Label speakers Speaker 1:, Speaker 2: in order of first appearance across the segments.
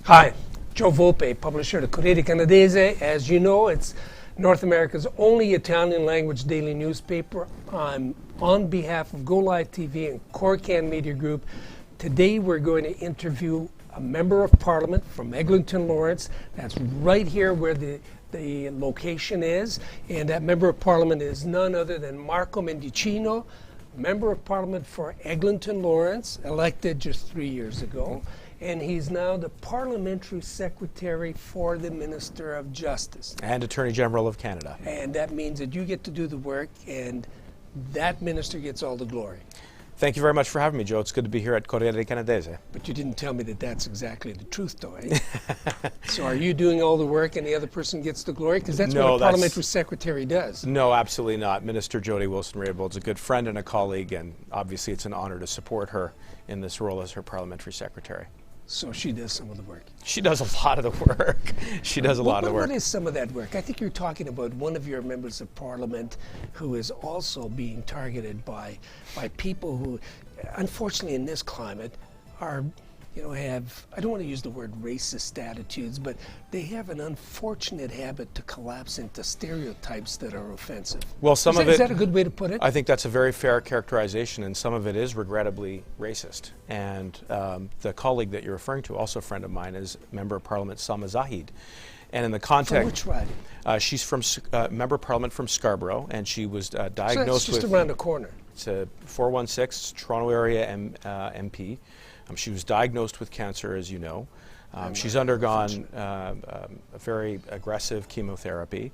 Speaker 1: Hi, Joe Volpe, publisher of the Corriere Canadese. As you know, it's North America's only Italian language daily newspaper. I'm on behalf of Go Live TV and Corcan Media Group. Today we're going to interview a member of parliament from Eglinton Lawrence. That's right here where the location is. And that member of parliament is none other than Marco Mendicino, member of parliament for Eglinton Lawrence, elected just 3 years ago. And he's now the parliamentary secretary for the Minister of Justice.
Speaker 2: And Attorney General of Canada.
Speaker 1: And that means that you get to do the work and that minister gets all the glory.
Speaker 2: Thank you very much for having me, Joe. It's good to be here at Corriere Canadese.
Speaker 1: But you didn't tell me that that's exactly the truth, though, eh? So are you doing all the work and the other person gets the glory? Because that's what a parliamentary secretary does.
Speaker 2: No, absolutely not. Minister Jody Wilson-Raybould is a good friend and a colleague, and obviously it's an honor to support her in this role as her parliamentary secretary.
Speaker 1: So she does some of the work.
Speaker 2: She does a lot of the work. She does a lot of the work.
Speaker 1: What is some of that work? I think you're talking about one of your members of parliament who is also being targeted by people who, unfortunately in this climate, are, have, I don't want to use the word racist attitudes, but they have an unfortunate habit to collapse into stereotypes that are offensive.
Speaker 2: Well, is that
Speaker 1: a good way to put it?
Speaker 2: I think that's a very fair characterization, and some of it is regrettably racist. And the colleague that you're referring to, also a friend of mine, is Member of Parliament Salma Zahid. And in the context,
Speaker 1: from which riding?
Speaker 2: She's from Member of Parliament from Scarborough, and she was diagnosed
Speaker 1: so that's just around the corner.
Speaker 2: It's a 416 Toronto area MP. She was diagnosed with cancer, as you know. She's undergone a very aggressive chemotherapy,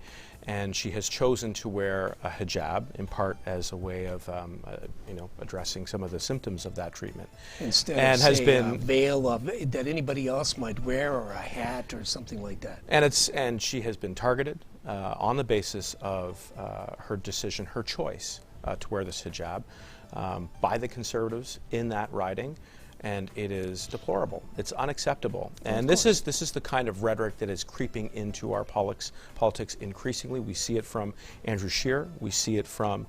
Speaker 2: and she has chosen to wear a hijab, in part as a way of, addressing some of the symptoms of that treatment.
Speaker 1: Instead of, say, a veil that anybody else might wear, or a hat, or something like that.
Speaker 2: And she has been targeted on the basis of her decision, her choice to wear this hijab by the Conservatives in that riding. And it is deplorable. It's unacceptable. And this is the kind of rhetoric that is creeping into our politics increasingly. We see it from Andrew Scheer. We see it from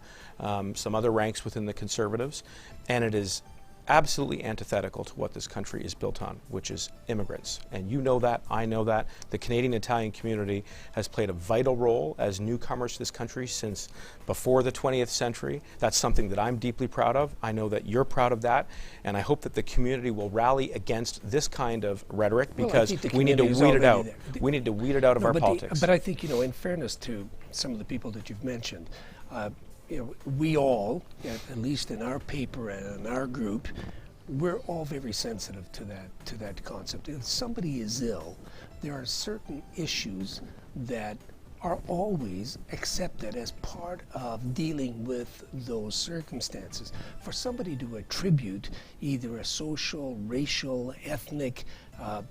Speaker 2: some other ranks within the Conservatives. And it is absolutely antithetical to what this country is built on, which is immigrants. And you know that, I know that. The Canadian Italian community has played a vital role as newcomers to this country since before the 20th century. That's something that I'm deeply proud of. I know that you're proud of that. And I hope that the community will rally against this kind of rhetoric, because we need to weed it out. We need to weed it out of our politics.
Speaker 1: But I think, in fairness to some of the people that you've mentioned, we all, at least in our paper and in our group, we're all very sensitive to that concept. If somebody is ill, there are certain issues that are always accepted as part of dealing with those circumstances. For somebody to attribute either a social, racial, ethnic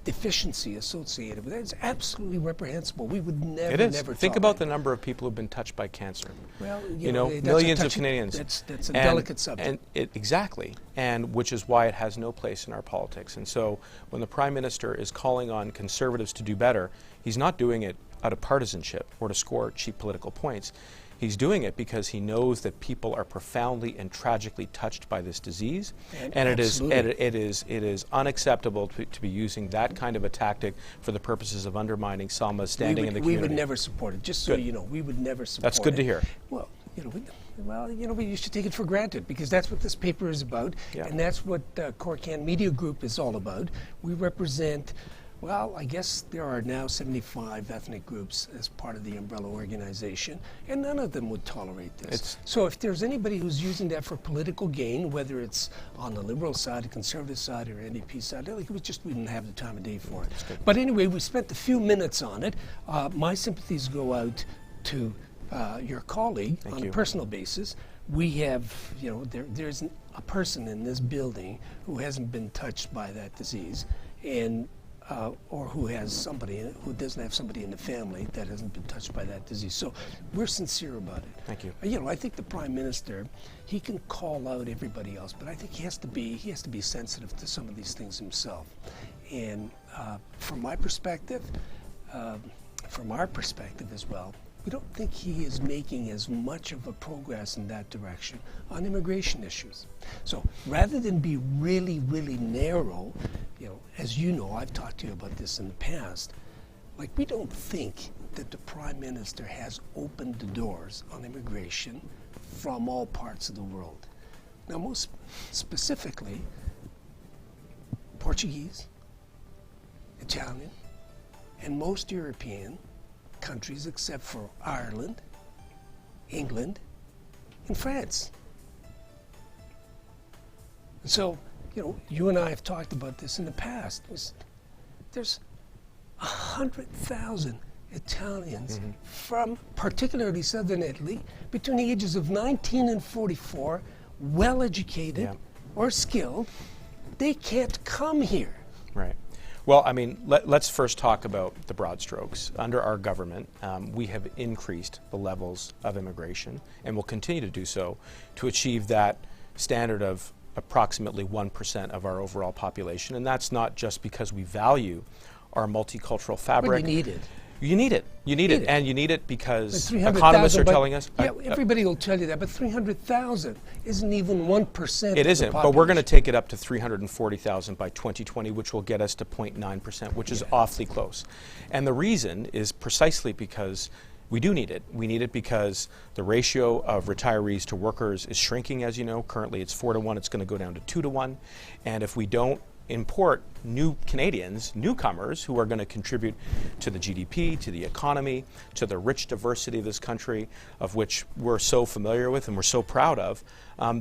Speaker 1: deficiency associated with that is absolutely reprehensible. We would never
Speaker 2: Think about the number of people who've been touched by cancer.
Speaker 1: Well,
Speaker 2: millions of Canadians.
Speaker 1: That's a delicate subject.
Speaker 2: Exactly, and which is why it has no place in our politics. And so when the Prime Minister is calling on Conservatives to do better, he's not doing it out of partisanship or to score cheap political points. He's doing it because he knows that people are profoundly and tragically touched by this disease, and it is unacceptable to be using that kind of a tactic for the purposes of undermining Salma's standing in the community.
Speaker 1: We would never support it. Just so you know, we would never support it.
Speaker 2: That's good to hear.
Speaker 1: Well, you should take it for granted, because that's what this paper is about, and that's what Corcan Media Group is all about. We represent. Well, I guess there are now 75 ethnic groups as part of the umbrella organization, and none of them would tolerate this. So if there's anybody who's using that for political gain, whether it's on the Liberal side, the Conservative side, or NDP side, we didn't have the time of day for it. But anyway, we spent a few minutes on it. My sympathies go out to your colleague on a personal basis. We have, there's a person in this building who hasn't been touched by that disease, and or who doesn't have somebody in the family that hasn't been touched by that disease. So we're sincere about it.
Speaker 2: Thank you.
Speaker 1: I think the Prime Minister, he can call out everybody else, but I think he has to be sensitive to some of these things himself. And from my perspective, from our perspective as well, we don't think he is making as much of a progress in that direction on immigration issues. So rather than be really, really narrow, as you know, I've talked to you about this in the past, like, we don't think that the Prime Minister has opened the doors on immigration from all parts of the world. Now, most specifically, Portuguese, Italian, and most European countries except for Ireland, England, and France. And so, you and I have talked about this in the past. There's 100,000 Italians from particularly southern Italy between the ages of 19 and 44, well-educated or skilled. They can't come here.
Speaker 2: Right. Well, I mean, let's first talk about the broad strokes. Under our government, we have increased the levels of immigration and will continue to do so to achieve that standard of approximately 1% of our overall population. And that's not just because we value our multicultural fabric.
Speaker 1: But you need it.
Speaker 2: You need it. You need it. And you need it because economists are telling us.
Speaker 1: Yeah, everybody will tell you that, but 300,000 isn't even 1%.
Speaker 2: It isn't, but we're going to take it up to 340,000 by 2020, which will get us to 0.9%, which is awfully close. And the reason is precisely because we do need it. We need it because the ratio of retirees to workers is shrinking, as you know. Currently it's 4-to-1. It's going to go down to 2-to-1. And if we don't import new Canadians, newcomers, who are going to contribute to the GDP, to the economy, to the rich diversity of this country, of which we're so familiar with and we're so proud of,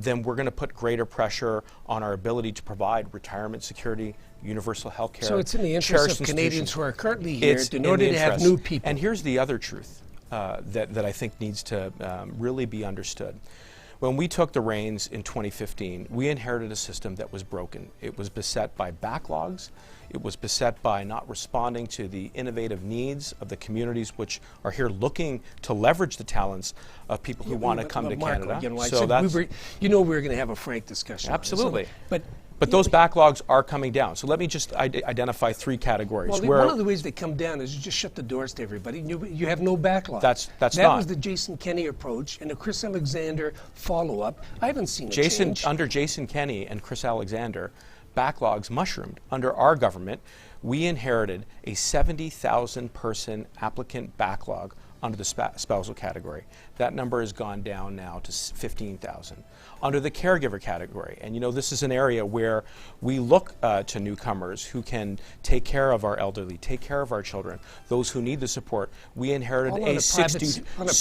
Speaker 2: then we're going to put greater pressure on our ability to provide retirement security, universal health care.
Speaker 1: So it's in the interest of Canadians who are currently here in order to have new people.
Speaker 2: And here's the other truth that I think needs to really be understood. When we took the reins in 2015, we inherited a system that was broken. It was beset by backlogs. It was beset by not responding to the innovative needs of the communities which are here looking to leverage the talents of people who want to come to Canada.
Speaker 1: So that's, we were going to have a frank discussion.
Speaker 2: Absolutely.
Speaker 1: On this.
Speaker 2: But those backlogs are coming down. So let me just identify 3 categories.
Speaker 1: Well, one of the ways they come down is you just shut the doors to everybody. You have no backlog.
Speaker 2: That
Speaker 1: was the Jason Kenney approach, and the Chris Alexander follow-up. I haven't seen a change.
Speaker 2: Under Jason Kenney and Chris Alexander, backlogs mushroomed. Under our government, we inherited a 70,000 person applicant backlog under the spousal category. That number has gone down now to 15,000. Under the caregiver category, and this is an area where we look to newcomers who can take care of our elderly, take care of our children, those who need the support. We inherited
Speaker 1: on a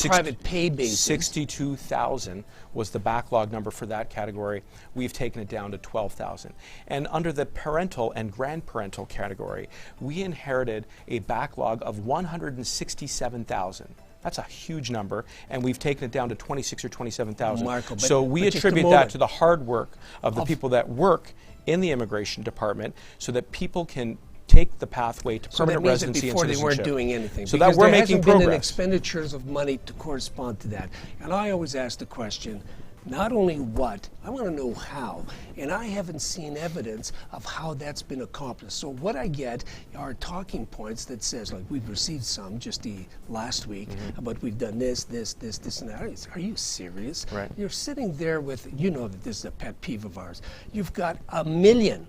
Speaker 1: private pay basis.
Speaker 2: 62,000 was the backlog number for that category. We've taken it down to 12,000. And under the parental and grandparental category, we inherited a backlog of 167,000. That's a huge number, and we've taken it down to 26 or 27,000. So we attribute that to the hard work of the people that work in the immigration department, so that people can take the pathway to permanent residency and citizenship.
Speaker 1: Before they weren't doing anything.
Speaker 2: So that we're making progress.
Speaker 1: There hasn't been expenditures of money to correspond to that. And I always ask the question, not only what, I want to know how. And I haven't seen evidence of how that's been accomplished. So what I get are talking points that says, like, we've received some just the last week about we've done this, and that. Are you serious?
Speaker 2: Right.
Speaker 1: You're sitting there with, that this is a pet peeve of ours. You've got 1 million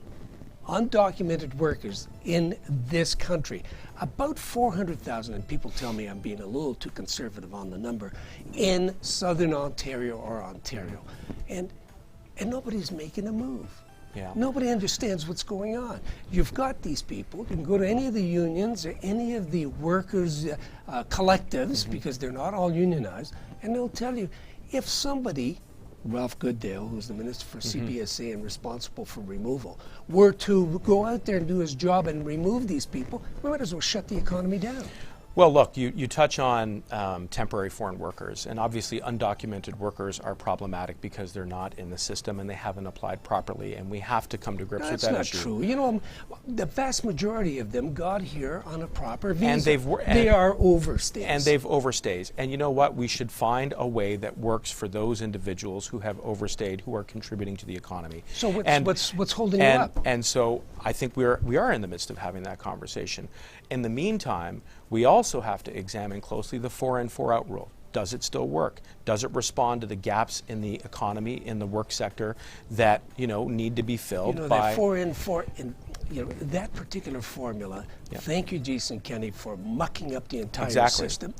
Speaker 1: undocumented workers in this country. About 400,000, and people tell me I'm being a little too conservative on the number, in southern Ontario or Ontario. And nobody's making a move.
Speaker 2: Yeah.
Speaker 1: Nobody understands what's going on. You've got these people. You can go to any of the unions or any of the workers' collectives, because they're not all unionized, and they'll tell you, if somebody, Ralph Goodale, who's the Minister for CBSA and responsible for removal, were to go out there and do his job and remove these people, we might as well shut the economy down.
Speaker 2: Well, look, you touch on temporary foreign workers, and obviously undocumented workers are problematic because they're not in the system and they haven't applied properly, and we have to come to grips with that issue.
Speaker 1: That's not true. The vast majority of them got here on a proper visa.
Speaker 2: And
Speaker 1: they are overstays.
Speaker 2: And they've overstays. And you know what? We should find a way that works for those individuals who have overstayed, who are contributing to the economy.
Speaker 1: So what's holding you up?
Speaker 2: And so I think we are in the midst of having that conversation. In the meantime, We also have to examine closely the 4-in, 4-out rule. Does it still work? Does it respond to the gaps in the economy, in the work sector that need to be filled by
Speaker 1: that 4-in, 4-in, that particular formula?
Speaker 2: Yeah.
Speaker 1: Thank you, Jason Kenney, for mucking up the entire
Speaker 2: Exactly.
Speaker 1: system.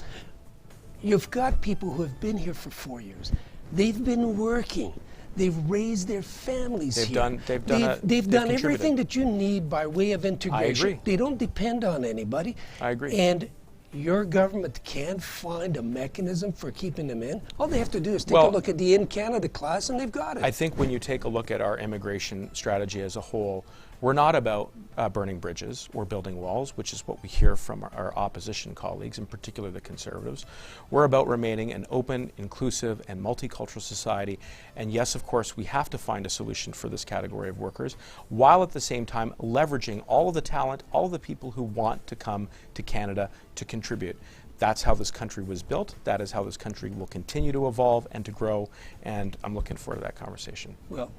Speaker 1: You've got people who have been here for 4 years. They've been working. They've raised their families
Speaker 2: They've
Speaker 1: here.
Speaker 2: done
Speaker 1: They've everything
Speaker 2: contributed.
Speaker 1: that you need by way of integration.
Speaker 2: I agree.
Speaker 1: They don't depend on anybody.
Speaker 2: I agree.
Speaker 1: And your government can't find a mechanism for keeping them in. All they have to do is take a look at the In Canada clause, and they've got it.
Speaker 2: I think when you take a look at our immigration strategy as a whole, we're not about burning bridges or building walls, which is what we hear from our opposition colleagues, in particular the Conservatives. We're about remaining an open, inclusive, and multicultural society. And yes, of course, we have to find a solution for this category of workers, while at the same time leveraging all of the talent, all of the people who want to come to Canada to contribute. That's how this country was built. That is how this country will continue to evolve and to grow. And I'm looking forward to that conversation.
Speaker 1: Well,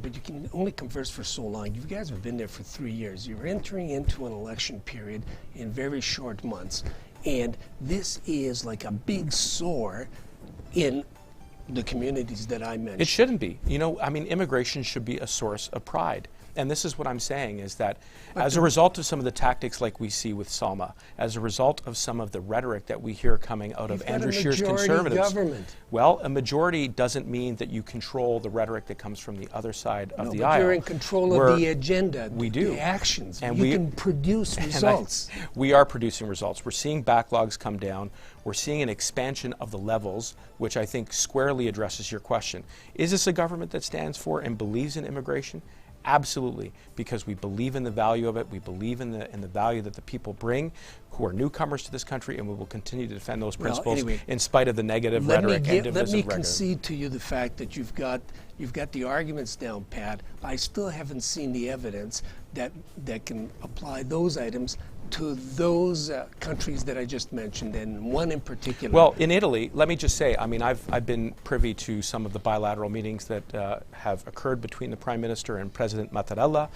Speaker 1: but you can only converse for so long. You guys have been there for 3 years. You're entering into an election period in very short months. And this is like a big sore in the communities that I mentioned.
Speaker 2: It shouldn't be. Immigration should be a source of pride. And this is what I'm saying, is that as a result of some of the tactics like we see with Salma, as a result of some of the rhetoric that we hear coming out of Andrew Scheer's Conservatives,
Speaker 1: government.
Speaker 2: well, a majority doesn't mean that you control the rhetoric that comes from the other side of the aisle.
Speaker 1: You're in control of the agenda,
Speaker 2: we do.
Speaker 1: the actions.
Speaker 2: And
Speaker 1: you can produce results.
Speaker 2: We are producing results. We're seeing backlogs come down. We're seeing an expansion of the levels, which I think squarely addresses your question. Is this a government that stands for and believes in immigration? Absolutely, because we believe in the value of it. We believe in the value that the people bring who are newcomers to this country, and we will continue to defend those principles in spite of the negative rhetoric and divisive
Speaker 1: Let me
Speaker 2: rhetoric.
Speaker 1: concede to you the fact that you've got the arguments down pat. I still haven't seen the evidence that can apply those items to those countries that I just mentioned, and one in particular.
Speaker 2: Well, in Italy, let me just say, I've been privy to some of the bilateral meetings that have occurred between the Prime Minister and President Mattarella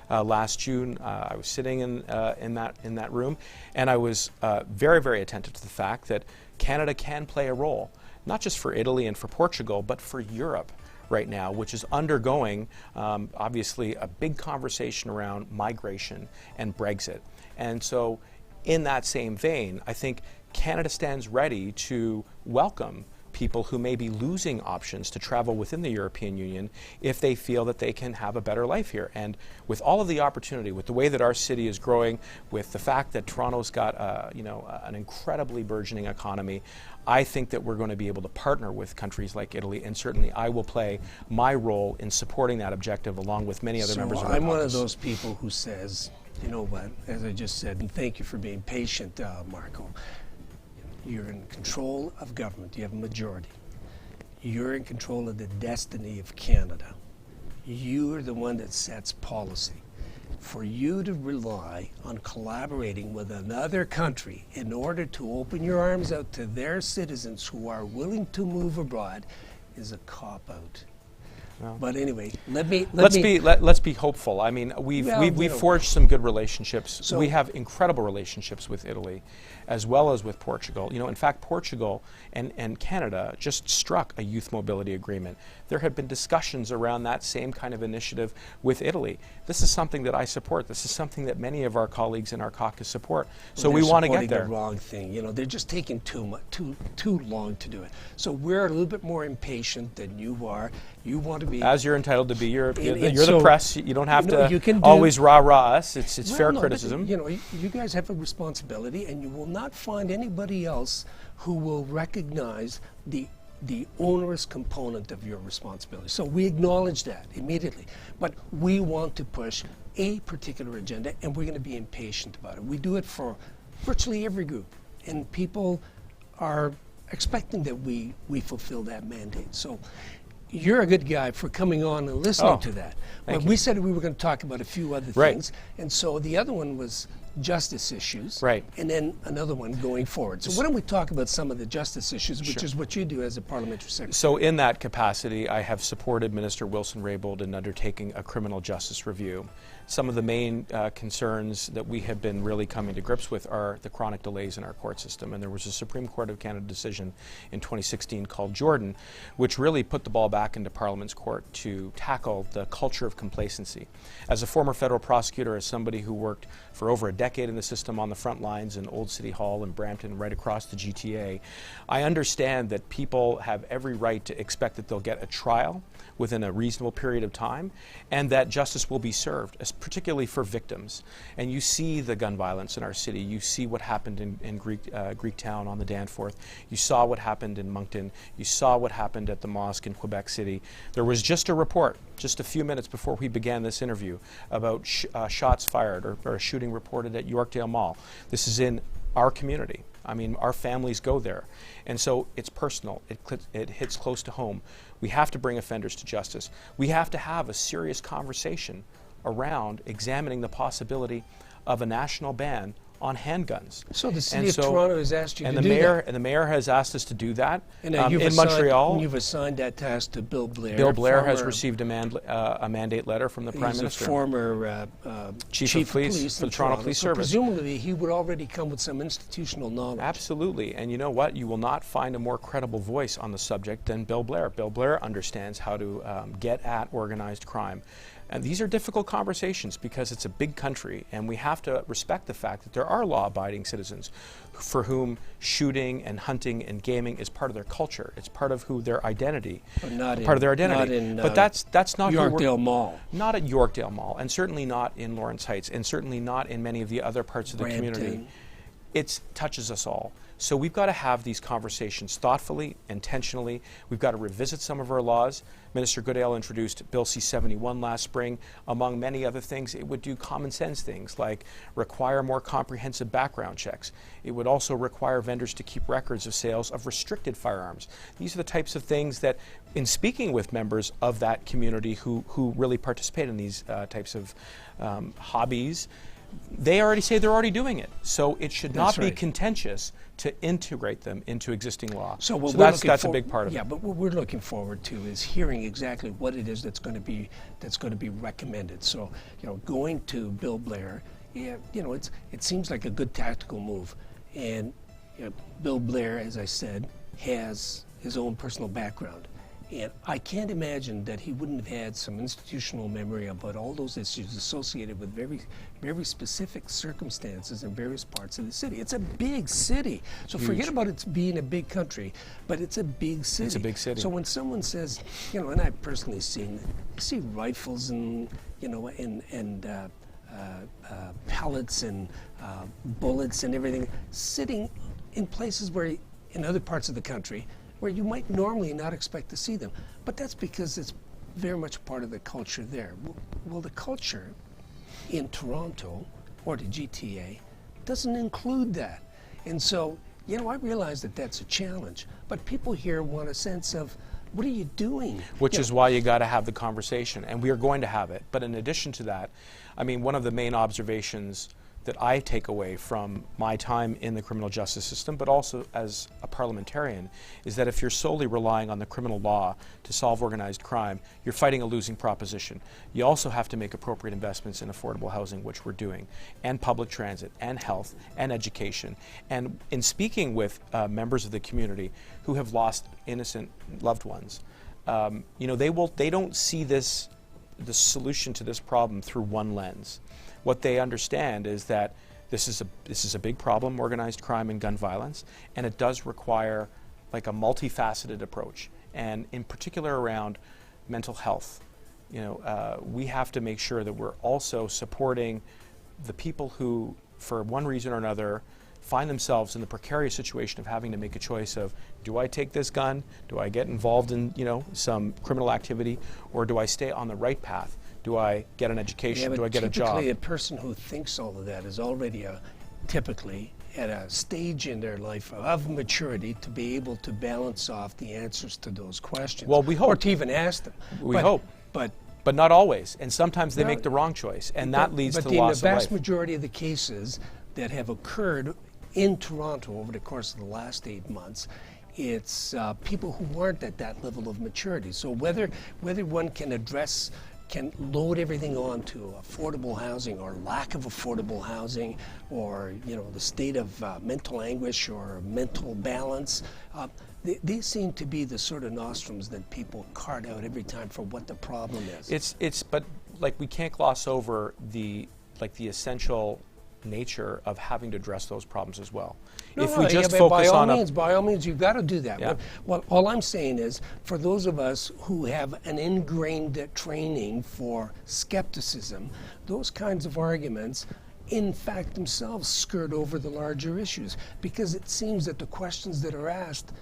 Speaker 2: last June. I was sitting in that room, and I was very, very attentive to the fact that Canada can play a role, not just for Italy and for Portugal, but for Europe right now, which is undergoing, obviously, a big conversation around migration and Brexit. And so in that same vein, I think Canada stands ready to welcome people who may be losing options to travel within the European Union if they feel that they can have a better life here. And with all of the opportunity, with the way that our city is growing, with the fact that Toronto's got an incredibly burgeoning economy, I think that we're going to be able to partner with countries like Italy, and certainly I will play my role in supporting that objective along with many other members of our
Speaker 1: I'm one of
Speaker 2: caucus.
Speaker 1: those people who says, you know what, as I just said, and thank you for being patient, Marco. You're in control of government. You have a majority. You're in control of the destiny of Canada. You're the one that sets policy. For you to rely on collaborating with another country in order to open your arms out to their citizens who are willing to move abroad is a cop-out. Well, but anyway,
Speaker 2: let's be hopeful. I mean, we've forged some good relationships.
Speaker 1: So
Speaker 2: we have incredible relationships with Italy, as well as with Portugal. In fact, Portugal and Canada just struck a youth mobility agreement. There have been discussions around that same kind of initiative with Italy. This is something that I support. This is something that many of our colleagues in our caucus support. So we want to get there.
Speaker 1: The wrong thing. They're just taking too long to do it. So we're a little bit more impatient than you are. You want to be,
Speaker 2: as you're entitled to be. You're the press. You don't have to always rah-rah us. It's fair criticism.
Speaker 1: You guys have a responsibility, and you will not find anybody else who will recognize the onerous component of your responsibility. So we acknowledge that immediately. But we want to push a particular agenda, and we're going to be impatient about it. We do it for virtually every group, and people are expecting that we fulfill that mandate. So you're a good guy for coming on and listening to that. But we said we were going to talk about a few other things, and so the other one was justice issues, and then another one going forward. So why don't we talk about some of the justice issues, which is what you do as a parliamentary secretary.
Speaker 2: So in that capacity, I have supported Minister Wilson-Raybould in undertaking a criminal justice review. some of the main concerns that we have been really coming to grips with are the chronic delays in our court system. And there was a Supreme Court of Canada decision in 2016 called Jordan, which really put the ball back into Parliament's court to tackle the culture of complacency. As a former federal prosecutor, as somebody who worked for over a decade in the system on the front lines in Old City Hall and Brampton, right across the GTA, I understand that people have every right to expect that they'll get a trial within a reasonable period of time, and that justice will be served, particularly for victims. And you see the gun violence in our city. You see what happened in Greektown on the Danforth. You saw what happened in Moncton. You saw what happened at the mosque in Quebec City. There was just a report, just a few minutes before we began this interview, about shots fired or a shooting reported at Yorkdale Mall. This is in our community. I mean, our families go there. And so it's personal. It hits close to home. We have to bring offenders to justice. We have to have a serious conversation around examining the possibility of a national ban on handguns.
Speaker 1: So the city of Toronto has asked you to do that.
Speaker 2: And the mayor has asked us to do that.
Speaker 1: And
Speaker 2: in Montreal.
Speaker 1: You've assigned that task to Bill Blair.
Speaker 2: Bill Blair has received a mandate letter from the Prime Minister.
Speaker 1: He's a former
Speaker 2: Chief of Police for the Toronto Police Service.
Speaker 1: Presumably he would already come with some institutional knowledge.
Speaker 2: Absolutely. And you know what? You will not find a more credible voice on the subject than Bill Blair. Bill Blair understands how to get at organized crime. And these are difficult conversations because it's a big country, and we have to respect the fact that there are law-abiding citizens for whom shooting and hunting and gaming is part of their culture. It's part of their identity.
Speaker 1: But not
Speaker 2: part of their identity.
Speaker 1: But
Speaker 2: that's not
Speaker 1: Yorkdale Mall.
Speaker 2: Not at Yorkdale Mall, and certainly not in Lawrence Heights, and certainly not in many of the other parts of the community. It touches us all. So we've got to have these conversations thoughtfully, intentionally. We've got to revisit some of our laws. Minister Goodale introduced Bill C-71 last spring. Among many other things, it would do common sense things like require more comprehensive background checks. It would also require vendors to keep records of sales of restricted firearms. These are the types of things that, in speaking with members of that community who really participate in these types of hobbies, they already say they're already doing it. So it should not be contentious to integrate them into existing law. So that's a big part of it.
Speaker 1: Yeah, but what we're looking forward to is hearing exactly what it is that's going to be recommended. So, going to Bill Blair, it seems like a good tactical move. And Bill Blair, as I said, has his own personal background. And I can't imagine that he wouldn't have had some institutional memory about all those issues associated with very, very specific circumstances in various parts of the city. It's a big city. So forget about it being a big country, but it's a big city.
Speaker 2: It's a big city.
Speaker 1: So when someone says, and I've personally seen rifles and, pellets and bullets and everything sitting in places in other parts of the country where you might normally not expect to see them. But that's because it's very much part of the culture there. Well, the culture in Toronto or the GTA doesn't include that. And so, I realize that that's a challenge, but people here want a sense of, what are you doing?
Speaker 2: Which is why you got to have the conversation, and we are going to have it. But in addition to that, one of the main observations that I take away from my time in the criminal justice system, but also as a parliamentarian, is that if you're solely relying on the criminal law to solve organized crime, you're fighting a losing proposition. You also have to make appropriate investments in affordable housing, which we're doing, and public transit, and health, and education. And in speaking with members of the community who have lost innocent loved ones, they don't see the solution to this problem through one lens. What they understand is that this is a big problem, organized crime and gun violence, and it does require a multifaceted approach, and in particular around mental health. We have to make sure that we're also supporting the people who, for one reason or another, find themselves in the precarious situation of having to make a choice of, do I take this gun? Do I get involved in some criminal activity, or do I stay on the right path? Do I get an education? Do I get a job?
Speaker 1: Typically, a person who thinks all of that is already typically at a stage in their life of maturity to be able to balance off the answers to those questions.
Speaker 2: Well, we hope.
Speaker 1: Or to even ask them.
Speaker 2: We hope. But not always. And sometimes they make the wrong choice, and that leads to the loss of life.
Speaker 1: But in the vast majority of the cases that have occurred in Toronto over the course of the last 8 months, it's people who aren't at that level of maturity. So whether one can address can load everything onto affordable housing or lack of affordable housing, or the state of mental anguish or mental balance. These seem to be the sort of nostrums that people cart out every time for what the problem is.
Speaker 2: But like, we can't gloss over the essential nature of having to address those problems as well. If we just focus on
Speaker 1: by all means, you've got to do that.
Speaker 2: Yeah.
Speaker 1: Well, all I'm saying is, for those of us who have an ingrained training for skepticism, those kinds of arguments, in fact, themselves skirt over the larger issues, because it seems that the questions that are asked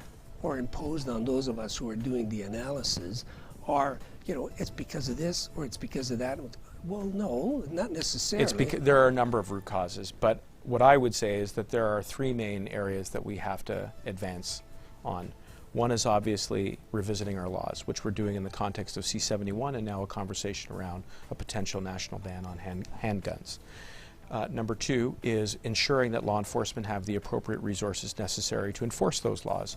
Speaker 1: or imposed on those of us who are doing the analysis are, it's because of this or it's because of that. Well, no, not necessarily.
Speaker 2: It's because there are a number of root causes, but what I would say is that there are three main areas that we have to advance on. One is obviously revisiting our laws, which we're doing in the context of C-71, and now a conversation around a potential national ban on handguns. Number two is ensuring that law enforcement have the appropriate resources necessary to enforce those laws.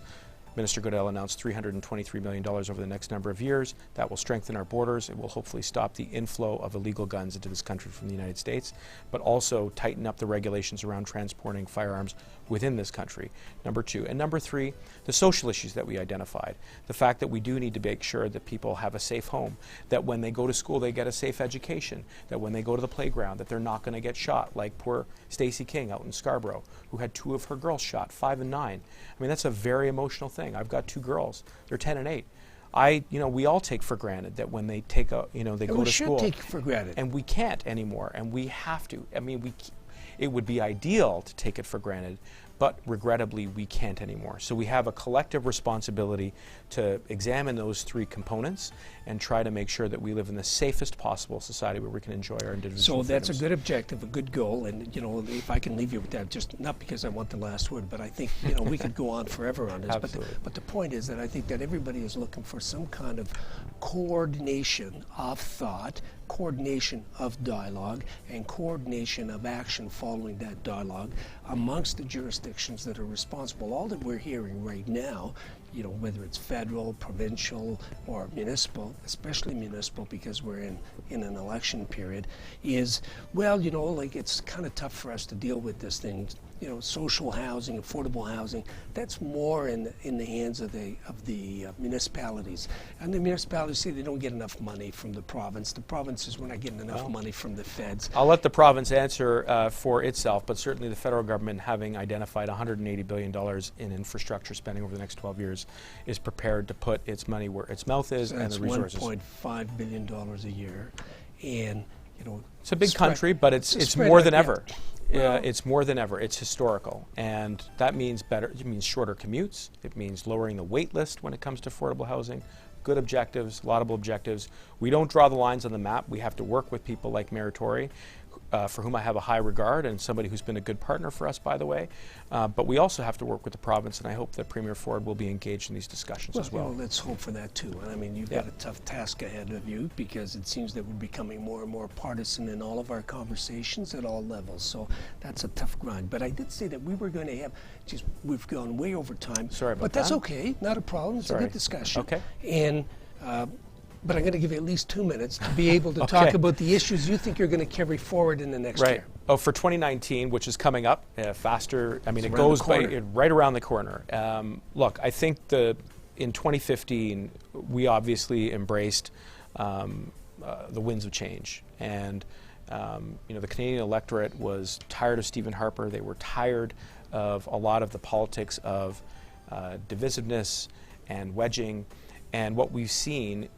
Speaker 2: Minister Goodell announced $323 million over the next number of years. That will strengthen our borders. It will hopefully stop the inflow of illegal guns into this country from the United States, but also tighten up the regulations around transporting firearms within this country. Number two. And number three, the social issues that we identified. The fact that we do need to make sure that people have a safe home, that when they go to school they get a safe education, that when they go to the playground that they're not going to get shot, like poor Stacey King out in Scarborough, who had 2 of her girls shot, 5 and 9. I mean, that's a very emotional thing. I've got 2 girls. They're 10 and 8. We all take for granted that when they they go to school.
Speaker 1: We should take it for granted.
Speaker 2: And we can't anymore, and we have to. I mean, it would be ideal to take it for granted, but regrettably we can't anymore. So we have a collective responsibility to examine those 3 components and try to make sure that we live in the safest possible society where we can enjoy our individual
Speaker 1: So that's
Speaker 2: freedoms.
Speaker 1: a good objective, a good goal, and if I can leave you with that, just not because I want the last word, but I think we could go on forever on this.
Speaker 2: Absolutely.
Speaker 1: But the point is that I think that everybody is looking for some kind of coordination of thought, coordination of dialogue, and coordination of action following that dialogue amongst the jurisdictions that are responsible. All that we're hearing right now, whether it's federal, provincial, or municipal, especially municipal because we're in an election period, is, it's kind of tough for us to deal with this thing. Social housing, affordable housing, that's more in the hands of the municipalities. And the municipalities say they don't get enough money from the province. The province says we're not getting enough money from the feds.
Speaker 2: I'll let the province answer for itself, but certainly the federal government, having identified $180 billion in infrastructure spending over the next 12 years, is prepared to put its money where its mouth is, and the resources.
Speaker 1: That's $1.5 billion a year. And,
Speaker 2: it's a big country, but it's more than ever. It's more than ever. It's historical, and that means it means shorter commutes. It means lowering the wait list when it comes to affordable housing. Good objectives, laudable objectives. We don't draw the lines on the map. We have to work with people like Mayor Tory, for whom I have a high regard, and somebody who's been a good partner for us, by the way. But we also have to work with the province, and I hope that Premier Ford will be engaged in these discussions as well.
Speaker 1: Let's hope for that too. I mean, you've got a tough task ahead of you, because it seems that we're becoming more and more partisan in all of our conversations at all levels. So that's a tough grind. But I did say that we were going to have, we've gone way over time.
Speaker 2: Sorry about that.
Speaker 1: But that's okay, not a problem. It's a good discussion.
Speaker 2: Okay.
Speaker 1: And but I'm going to give you at least 2 minutes to be able to talk about the issues you think you're going to carry forward in the next year.
Speaker 2: Oh, for 2019, which is coming up faster. I mean, it
Speaker 1: around
Speaker 2: goes right around the corner. Look, I think in 2015, we obviously embraced the winds of change. And, the Canadian electorate was tired of Stephen Harper. They were tired of a lot of the politics of divisiveness and wedging. And what we've seen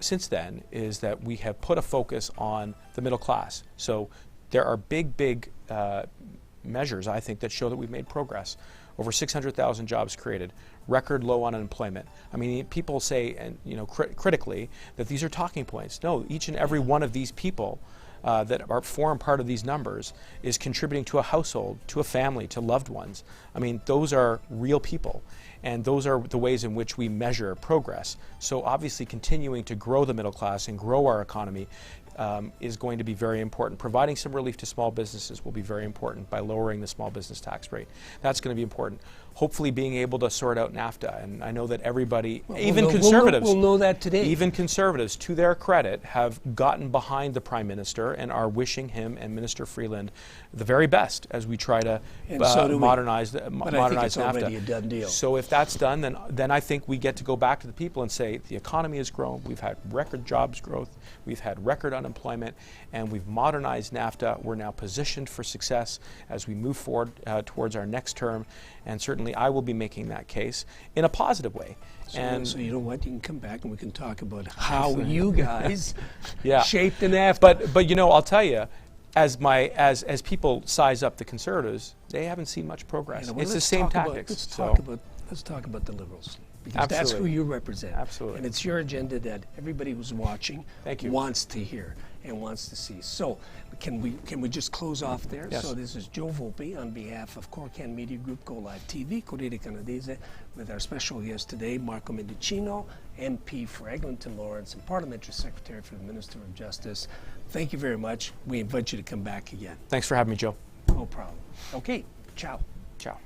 Speaker 2: since then is that we have put a focus on the middle class. So there are big measures, I think, that show that we've made progress. Over 600,000 jobs created, record low unemployment. I mean, people say, and critically, that these are talking points. No, each and every one of these people that form part of these numbers is contributing to a household, to a family, to loved ones. I mean, those are real people. And those are the ways in which we measure progress. So obviously continuing to grow the middle class and grow our economy is going to be very important. Providing some relief to small businesses will be very important by lowering the small business tax rate. That's going to be important. Hopefully being able to sort out NAFTA. And I know that everybody, even conservatives,
Speaker 1: we'll know that today.
Speaker 2: Even conservatives, to their credit, have gotten behind the Prime Minister and are wishing him and Minister Freeland the very best as we try to modernize
Speaker 1: But I think it's
Speaker 2: NAFTA.
Speaker 1: already a done deal.
Speaker 2: So if that's done, then I think we get to go back to the people and say the economy has grown, we've had record jobs growth, we've had record unemployment, and we've modernized NAFTA. We're now positioned for success as we move forward towards our next term, and certainly I will be making that case in a positive way.
Speaker 1: So you know what? You can come back and we can talk about how you guys shaped the NAFTA.
Speaker 2: But you know, I'll tell you, as people size up the Conservatives, they haven't seen much progress. It's the same tactics.
Speaker 1: Let's talk about the Liberals, because that's who you represent.
Speaker 2: Absolutely.
Speaker 1: And it's your agenda that everybody who's watching wants to hear and wants to see. So can we just close off there?
Speaker 2: Yes.
Speaker 1: So this is Joe Volpe on behalf of Corcan Media Group, Go Live TV, Corriere Canadese, with our special guest today, Marco Mendicino, MP for Eglinton Lawrence and Parliamentary Secretary for the Minister of Justice. Thank you very much. We invite you to come back again.
Speaker 2: Thanks for having me, Joe.
Speaker 1: No problem. Okay, ciao.
Speaker 2: Ciao.